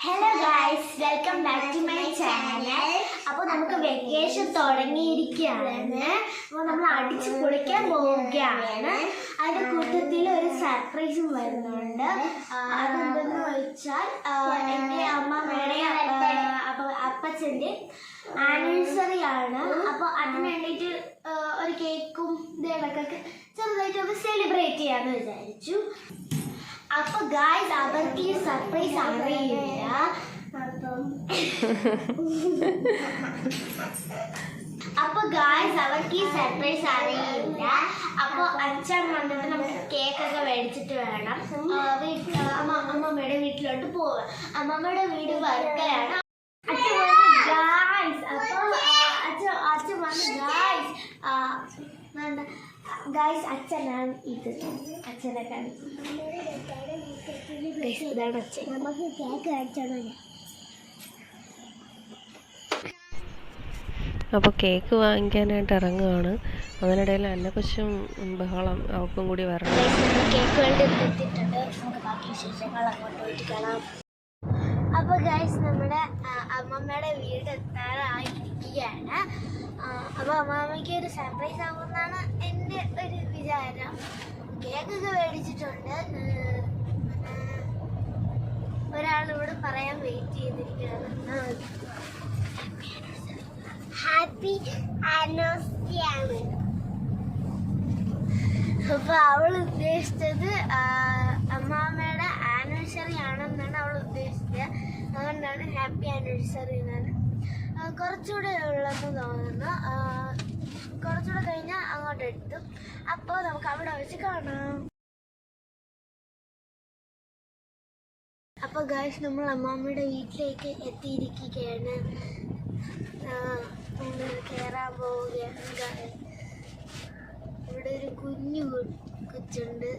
Hello guys, welcome back to my channel. അപ്പോൾ നമുക്ക് vacation തുടങ്ങിയിരിക്കുകയാണ്. അപ്പോൾ നമ്മൾ അടിച്ച് പൊളിക്കാൻ പോവുകയാണ്. അതിൻ്റെ കൂട്ടത്തിൽ ഒരു സർപ്രൈസും വരുന്നുണ്ട്. അതെന്തെന്ന് വെച്ചാൽ എൻ്റെ അമ്മമ്മയുടെ അപ്പച്ചൻ്റെ ആനിവേഴ്സറി ആണ്. അപ്പോൾ അതിന് വേണ്ടിയിട്ട് ഒരു കേക്കും ഇതൊക്കെ ചെറുതായിട്ട് ഒന്ന് സെലിബ്രേറ്റ് ചെയ്യാമെന്ന് വിചാരിച്ചു. അപ്പൊ ഗായ്സ് അവർക്ക് ഈ സർപ്രൈസ് അറിയില്ല. അപ്പൊ ഗായ്സ് അവർക്ക് ഈ സർപ്രൈസ് അറിയില്ല. അപ്പൊ അച്ഛൻ വന്നിട്ട് നമുക്ക് കേക്കൊക്കെ മേടിച്ചിട്ട് വേണം അമ്മമ്മയുടെ വീട്ടിലോട്ട് പോവാൻ. അമ്മമ്മയുടെ വീട് വർക്കലാണ്. അച്ഛൻ വന്ന് ഗായ്സ്. അപ്പൊ അച്ഛൻ വന്ന് ഗായ്സ് അച്ഛനാണ് ഇത്. അച്ഛനെ ഇതാണ് അച്ഛൻ. നമുക്ക് കേക്ക് കഴിച്ചോളൂ. അപ്പോൾ കേക്ക് വാങ്ങിക്കാനായിട്ട് ഇറങ്ങുകയാണ്. അതിനിടയിൽ അന്നക്കൊച്ചും ബഹളം അവൾക്കും കൂടി വരണം. കേക്ക് വേണ്ടി എത്തിയിട്ടുണ്ട്. നമുക്ക് ബാക്കി വിശേഷങ്ങൾ അങ്ങോട്ട് പോയിട്ട് കാണാം. അപ്പോൾ ഗൈസ് നമ്മുടെ അമ്മമ്മയുടെ വീട് എത്താറായിരിക്കുകയാണ്. അപ്പോൾ അമ്മാമ്മയ്ക്ക് ഒരു സർപ്രൈസ് ആകുമെന്നാണ് എൻ്റെ ഒരു വിചാരം. കേക്കൊക്കെ മേടിച്ചിട്ടുണ്ട്. ഒരാളിവിടെ പറയാൻ വെയിറ്റ് ചെയ്തിരിക്കുകയാണ്. ഹാപ്പി ആനിവേഴ്സറി ആണ്. അപ്പോൾ അവൾ ഉദ്ദേശിച്ചത് അമ്മാമ്മയുടെ ആനിവേഴ്സറി ആണെന്നാണ് അവൾ ഉദ്ദേശിച്ചത്. അതുകൊണ്ടാണ് ഹാപ്പി ആനിവേഴ്സറി എന്നാണ്. കുറച്ചുകൂടെ ഉള്ളതെന്ന് തോന്നുന്നു. കുറച്ചുകൂടെ കഴിഞ്ഞാൽ അങ്ങോട്ട് എത്തും. അപ്പോൾ നമുക്ക് അവിടെ വെച്ച് കാണാം. അപ്പോൾ ഗൈസ് നമ്മൾ അമ്മാമ്മയുടെ വീട്ടിലേക്ക് എത്തിയിരിക്കുകയാണ്. നമ്മൾ കയറാൻ പോവുകയാണ്. ഇവിടെ ഒരു കുഞ്ഞു കൊച്ചുണ്ട്.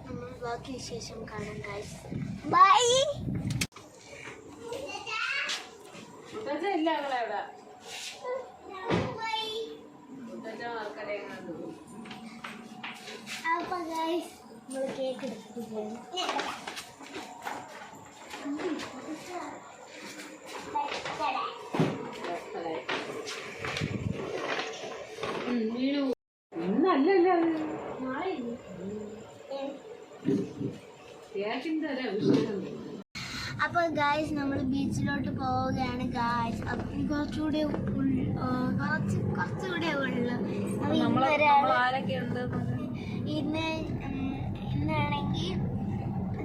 നമ്മൾ ബാക്കി വിശേഷം കാണാം ഗൈസ്. ബൈ. അപ്പൊ ഗൈസ് നമ്മൾ കേക്ക് എടുത്തിട്ട് പോകും. അപ്പോൾ ഗായ്സ് നമ്മൾ ബീച്ചിലോട്ട് പോവുകയാണ് ഗായ്സ്. അപ്പം കുറച്ചുകൂടെ കുറച്ചുകൂടെ ഉള്ളു. ഇന്നാണെങ്കിൽ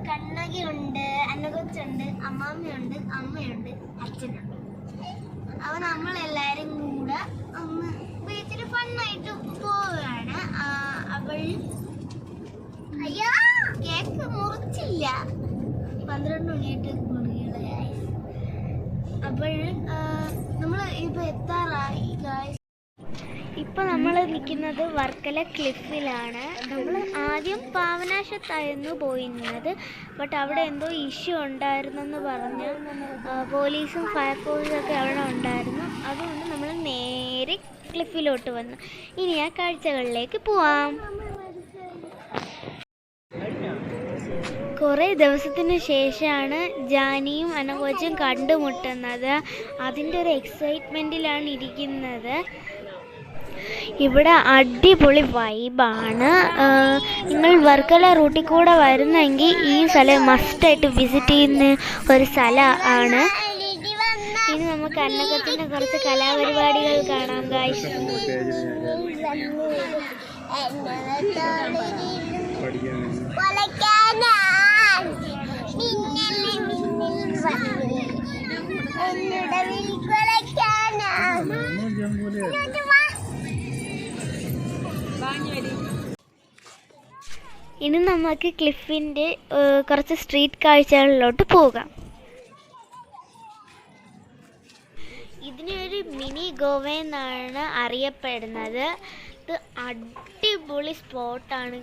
കണ്ണകിയുണ്ട്, അന്നകൊച്ചുണ്ട്, അമ്മാമ്മയുണ്ട്, അമ്മയുണ്ട്, അച്ഛനുണ്ട്. അപ്പോൾ നമ്മളെല്ലാവരും കൂടെ ഒന്ന് ബീച്ചിൽ ഫണ്ണായിട്ട് പോവുകയാണ്. അപ്പോൾ അയ്യോ കേക്ക് മുറിച്ചില്ല. 12 മണിയായിട്ട് മുറികളായി. അപ്പോൾ നമ്മൾ ഇപ്പോൾ എത്താറായി ഗായ്സ്. ഇപ്പം നമ്മൾ നിൽക്കുന്നത് വർക്കല ക്ലിഫിലാണ്. നമ്മൾ ആദ്യം പാവനാശത്തായിരുന്നു പോയിരുന്നത്. ബട്ട് അവിടെ എന്തോ ഇഷ്യൂ ഉണ്ടായിരുന്നെന്ന് പറഞ്ഞ് പോലീസും ഫയർഫോഴ്സും ഒക്കെ അവിടെ ഉണ്ടായിരുന്നു. അതുകൊണ്ട് നമ്മൾ നേരെ ക്ലിഫിലോട്ട് വന്നു. ഇനി ആ കാഴ്ചകളിലേക്ക് പോവാം. കുറേ ദിവസത്തിന് ശേഷമാണ് ജാനിയും അനഘോച്ചും കണ്ടുമുട്ടുന്നത്. അതിൻ്റെ ഒരു എക്സൈറ്റ്മെൻറ്റിലാണ് ഇരിക്കുന്നത്. ഇവിടെ അടിപൊളി വൈബാണ്. നിങ്ങൾ വർക്കല റൂട്ടിൽ കൂടെ വരുന്നെങ്കിൽ ഈ സ്ഥലം മസ്റ്റായിട്ട് വിസിറ്റ് ചെയ്യുന്ന ഒരു സ്ഥലമാണ്. ഇനി നമുക്ക് അന്നക്കൊച്ചിൻ്റെ കുറച്ച് കലാപരിപാടികൾ കാണാം ഗായ്സ്. ഇനി നമുക്ക് ക്ലിഫിൻ്റെ കുറച്ച് സ്ട്രീറ്റ് കാഴ്ചകളിലോട്ട് പോകാം. ഇതിനെ ഒരു മിനി ഗോവ എന്നാണ് അറിയപ്പെടുന്നത്. ഇത് അടിപൊളി സ്പോട്ടാണ്.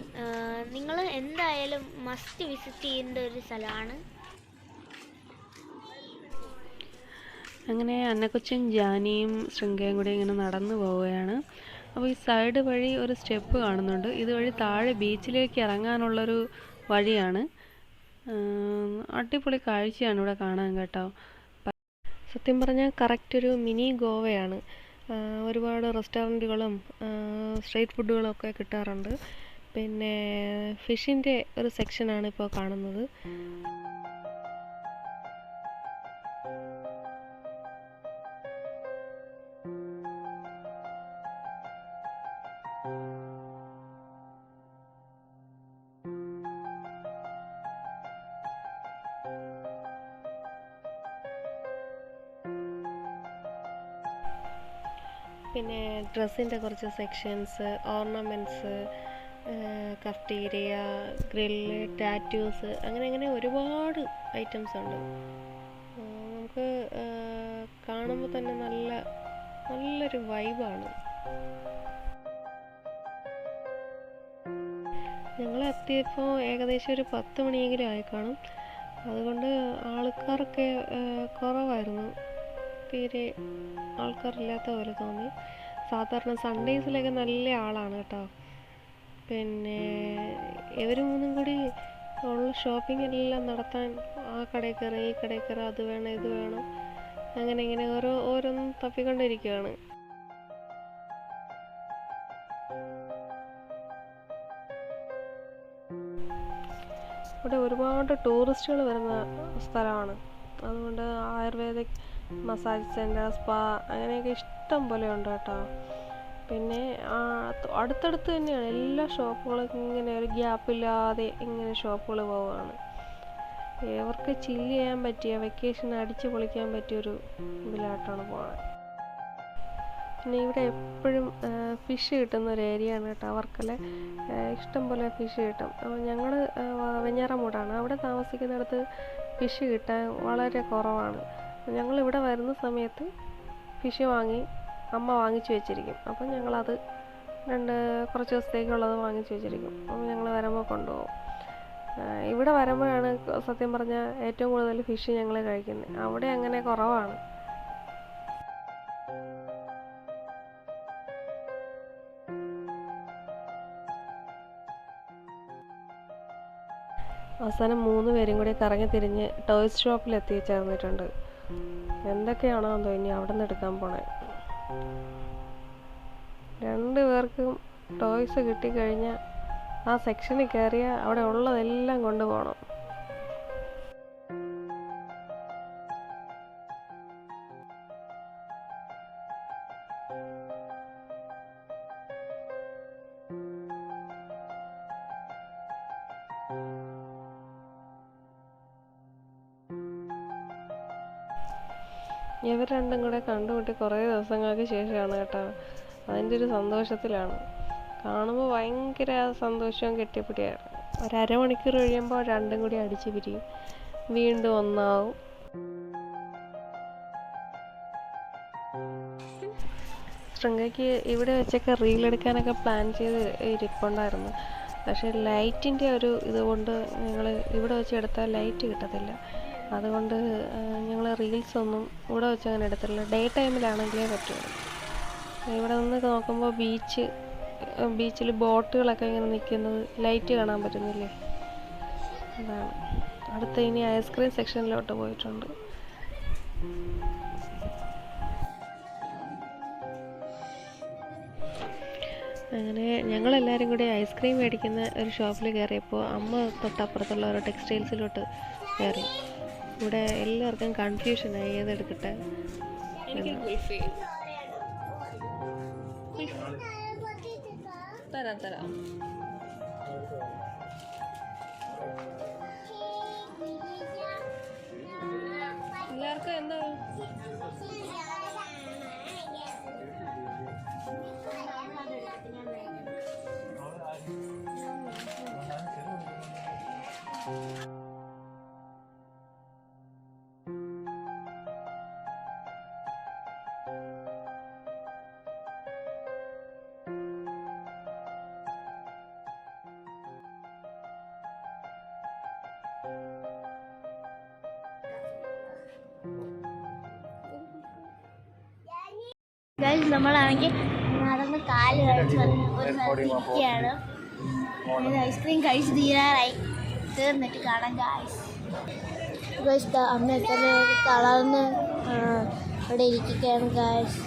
നിങ്ങൾ എന്തായാലും മസ്റ്റ് വിസിറ്റ് ചെയ്യേണ്ട ഒരു സ്ഥലമാണ്. അങ്ങനെ അന്നക്കൊച്ചും ജാനിയും ശൃംഗയും കൂടി ഇങ്ങനെ നടന്നു പോവുകയാണ്. അപ്പോൾ ഈ സൈഡ് വഴി ഒരു സ്റ്റെപ്പ് കാണുന്നുണ്ട്. ഇതുവഴി താഴെ ബീച്ചിലേക്ക് ഇറങ്ങാനുള്ളൊരു വഴിയാണ്. അടിപൊളി കാഴ്ചയാണ് ഇവിടെ കാണാൻ കേട്ടോ. സത്യം പറഞ്ഞാൽ കറക്റ്റ് ഒരു മിനി ഗോവയാണ്. ഒരുപാട് റെസ്റ്റോറൻറ്റുകളും സ്ട്രീറ്റ് ഫുഡുകളും ഒക്കെ കിട്ടാറുണ്ട്. പിന്നെ ഫിഷിൻ്റെ ഒരു സെക്ഷനാണ് ഇപ്പോൾ കാണുന്നത്. പിന്നെ ഡ്രസ്സിൻ്റെ കുറച്ച് sections, ornaments, cafeteria, grill, tattoos, അങ്ങനെ ഒരുപാട് ഐറ്റംസ് ഉണ്ട്. നമുക്ക് കാണുമ്പോൾ തന്നെ നല്ലൊരു വൈബാണ്. ഞങ്ങൾ എത്തിയപ്പോൾ ഏകദേശം ഒരു 10 മണിയെങ്കിലും ആയി കാണും. അതുകൊണ്ട് ആൾക്കാരൊക്കെ കുറവായിരുന്നു. തീരെ ആൾക്കാരില്ലാത്ത പോലെ തോന്നി. സാധാരണ സൺഡേസിലൊക്കെ നല്ല ആളാണ് കേട്ടോ. പിന്നെ ഇവർ മൂന്നും കൂടി ഉള്ള ഷോപ്പിംഗ് എല്ലാം നടത്താൻ ആ കടയിൽ കയറി ഈ കടയിൽ കയറി, അത് വേണം ഇത് വേണം, അങ്ങനെ ഓരോന്നും തപ്പിക്കൊണ്ടിരിക്കുകയാണ്. ഇവിടെ ഒരുപാട് ടൂറിസ്റ്റുകൾ വരുന്ന സ്ഥലമാണ്. അതുകൊണ്ട് ആയുർവേദിക് മസാജ് സെൻറ്റർ, സ്പാ അങ്ങനെയൊക്കെ ഇഷ്ടം പോലെ ഉണ്ട് കേട്ടോ. പിന്നെ അടുത്തടുത്ത് തന്നെയാണ് എല്ലാ ഷോപ്പുകളും. ഇങ്ങനെ ഒരു ഗ്യാപ്പില്ലാതെ ഇങ്ങനെ ഷോപ്പുകൾ പോവുകയാണ്. ഇവർക്ക് ചില്ല് ചെയ്യാൻ പറ്റിയ, വെക്കേഷൻ അടിച്ച് പൊളിക്കാൻ പറ്റിയൊരു ഇതിലായിട്ടാണ് പോകുന്നത്. പിന്നെ ഇവിടെ എപ്പോഴും ഫിഷ് കിട്ടുന്ന ഒരു ഏരിയയാണ് കേട്ടോ. അവർക്കെല്ലാം ഇഷ്ടം പോലെ ഫിഷ് കിട്ടും. അപ്പോൾ ഞങ്ങൾ വെഞ്ഞാറമൂടാണ്. അവിടെ താമസിക്കുന്നിടത്ത് ഫിഷ് കിട്ടാൻ വളരെ കുറവാണ്. ഞങ്ങളിവിടെ വരുന്ന സമയത്ത് ഫിഷ് അമ്മ വാങ്ങിച്ചു വെച്ചിരിക്കും. അപ്പം ഞങ്ങളത് കുറച്ച് ദിവസത്തേക്കുള്ളത് വാങ്ങിച്ചു വെച്ചിരിക്കും. അപ്പം ഞങ്ങൾ വരുമ്പോൾ കൊണ്ടുപോകും. ഇവിടെ വരുമ്പോഴാണ് സത്യം പറഞ്ഞാൽ ഏറ്റവും കൂടുതൽ ഫിഷ് ഞങ്ങൾ കഴിക്കുന്നത്. അവിടെ അങ്ങനെ കുറവാണ്. അവസാനം 3 പേരും കൂടി കറങ്ങി തിരിഞ്ഞ് ടോയ്സ് ഷോപ്പിൽ എത്തിച്ചേർന്നിട്ടുണ്ട്. എന്തൊക്കെയാണോ എന്തോ ഇനി അവിടെ നിന്ന് എടുക്കാൻ പോണേ. 2 പേർക്കും ടോയ്സ് കിട്ടിക്കഴിഞ്ഞാൽ ആ സെക്ഷനിൽ കയറിയാൽ അവിടെ ഉള്ളതെല്ലാം കൊണ്ടുപോകണം. ഇവർ രണ്ടും കൂടെ കണ്ടുമുട്ടി കുറേ ദിവസങ്ങൾക്ക് ശേഷമാണ് കേട്ടോ. അതിൻ്റെ ഒരു സന്തോഷത്തിലാണ്. കാണുമ്പോൾ ഭയങ്കര സന്തോഷവും കെട്ടിപ്പിടിയാണ്. ഒരു അരമണിക്കൂർ കഴിയുമ്പോൾ രണ്ടും കൂടി അടിച്ച് പിരിയും, വീണ്ടും ഒന്നാവും. ശൃംഗയ്ക്ക് ഇവിടെ വെച്ചൊക്കെ റീലെടുക്കാനൊക്കെ പ്ലാൻ ചെയ്ത് ഇരിപ്പുണ്ടായിരുന്നു. പക്ഷേ ലൈറ്റിൻ്റെ ഒരു ഇതുകൊണ്ട് ഞങ്ങൾ ഇവിടെ വെച്ച് എടുത്താൽ ലൈറ്റ് കിട്ടത്തില്ല. അതുകൊണ്ട് ഞങ്ങൾ റീൽസൊന്നും ഇവിടെ വെച്ച് അങ്ങനെ എടുത്തില്ല. ഡേ ടൈമിലാണെങ്കിലേ പറ്റുള്ളൂ. ഇവിടെ നിന്ന് നോക്കുമ്പോൾ ബീച്ചിൽ ബോട്ടുകളൊക്കെ ഇങ്ങനെ നിൽക്കുന്നത് ലൈറ്റ് കാണാൻ പറ്റുന്നില്ലേ, അതാണ്. അടുത്ത ഇനി ഐസ്ക്രീം സെക്ഷനിലോട്ട് പോയിട്ടുണ്ട്. അങ്ങനെ ഞങ്ങളെല്ലാവരും കൂടി ഐസ്ക്രീം മേടിക്കുന്ന ഒരു ഷോപ്പിൽ കയറിയപ്പോൾ അമ്മ തൊട്ടപ്പുറത്തുള്ള ഒരു ടെക്സ്റ്റൈൽസിലോട്ട് കയറി. ഇവിടെ എല്ലാവർക്കും കൺഫ്യൂഷനായി ഏതെടുക്കട്ടെ. തരാം എല്ലാവർക്കും എന്താ നമ്മളാണെങ്കിൽ നടന്ന് കാല് കഴിച്ച് വന്ന് ഒരു സ്ഥലത്തിരിക്കുകയാണ്. ഐസ്ക്രീം കഴിച്ച് തീരാറായി. തീർന്നിട്ട് കാണാം ഗായ്സ്. അമ്മ എത്ര തളർന്ന് ഇവിടെ ഇരിക്കുകയാണ് ഗായ്സ്.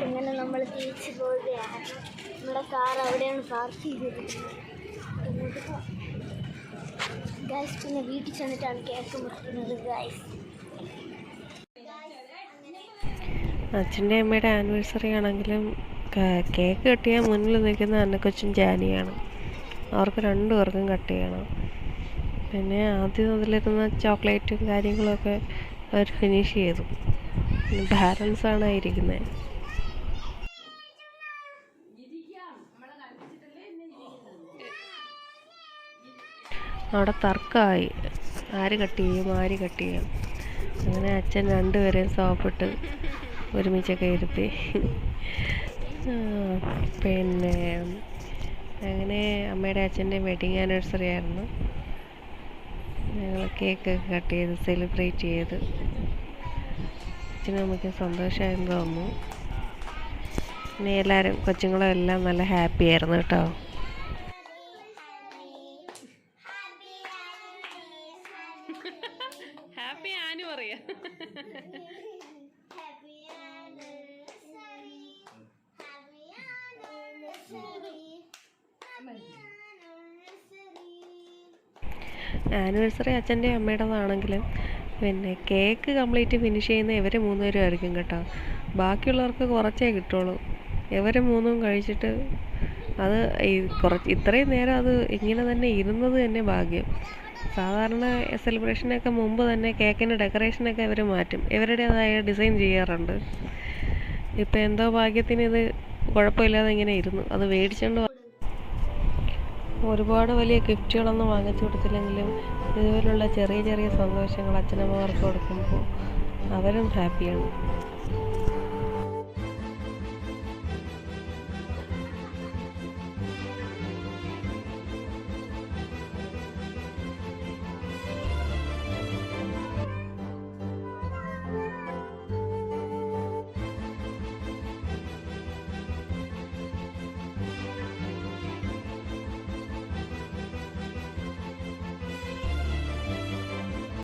ഇങ്ങനെ നമ്മൾ തിരിച്ചു പോവുകയാണ്. നമ്മുടെ കാർ അവിടെയാണ് പാർക്ക് ചെയ്തിരിക്കുന്നത്. ഗൈസ് പിന്നെ വീട്ടിൽ ചെന്നിട്ടാണ് കേക്ക് മുറിക്കുന്നത് ഗൈസ്. അച്ഛൻ്റെ അമ്മയുടെ ആനിവേഴ്സറി ആണെങ്കിലും കേക്ക് കട്ട് ചെയ്യാൻ മുന്നിൽ നിൽക്കുന്ന അന്നക്കൊച്ചും ജാനിയാണ്. അവർക്ക് രണ്ടുപേർക്കും കട്ട് ചെയ്യണം. പിന്നെ ആദ്യം അതിലിരുന്ന ചോക്ലേറ്റും കാര്യങ്ങളൊക്കെ അവർ ഫിനിഷ് ചെയ്തു. ബാലൻസാണ് ഇരിക്കുന്നത്. അവിടെ തർക്കമായി ആര് കട്ട് ചെയ്യും. അങ്ങനെ അച്ഛൻ രണ്ടുപേരെയും സോപ്പിട്ട് ഒരുമിച്ചൊക്കെ ഇരുത്തി. പിന്നെ അങ്ങനെ അമ്മയുടെ അച്ഛൻ്റെ വെഡിങ് ആനിവേഴ്സറി ആയിരുന്നു. ഞങ്ങൾ കേക്കൊക്കെ കട്ട് ചെയ്ത് സെലിബ്രേറ്റ് ചെയ്ത് അച്ഛനും അമ്മയ്ക്കും സന്തോഷമായെന്ന് തോന്നുന്നു. പിന്നെ എല്ലാവരും കൊച്ചുങ്ങളും എല്ലാം നല്ല ഹാപ്പി ആയിരുന്നു കേട്ടോ. ഹാപ്പി ആനു പറയാ. ആനിവേഴ്സറി അച്ഛൻ്റെ അമ്മയുടേതാണെങ്കിലും പിന്നെ കേക്ക് കംപ്ലീറ്റ് ഫിനിഷ് ചെയ്യുന്ന ഇവർ മൂന്നുപേരും ആയിരിക്കും കേട്ടോ. ബാക്കിയുള്ളവർക്ക് കുറച്ചേ കിട്ടുള്ളൂ. ഇവർ മൂന്നും കഴിച്ചിട്ട് അത് ഇത്രയും നേരം അത് ഇങ്ങനെ തന്നെ ഇരുന്നത് തന്നെ ഭാഗ്യം. സാധാരണ സെലിബ്രേഷനൊക്കെ മുമ്പ് തന്നെ കേക്കിൻ്റെ ഡെക്കറേഷനൊക്കെ ഇവർ മാറ്റും, ഇവരുടേതായ ഡിസൈൻ ചെയ്യാറുണ്ട്. ഇപ്പം എന്തോ ഭാഗ്യത്തിന് ഇത് കുഴപ്പമില്ലാതെ ഇങ്ങനെ ഇരുന്നു. അത് മേടിച്ചുകൊണ്ട് ഒരുപാട് വലിയ ഗിഫ്റ്റുകളൊന്നും വാങ്ങിച്ചു കൊടുത്തില്ലെങ്കിലും ഇതുപോലുള്ള ചെറിയ ചെറിയ സന്തോഷങ്ങൾ അച്ഛനമ്മമാർക്ക് കൊടുക്കുമ്പോൾ അവരും ഹാപ്പിയാണ്.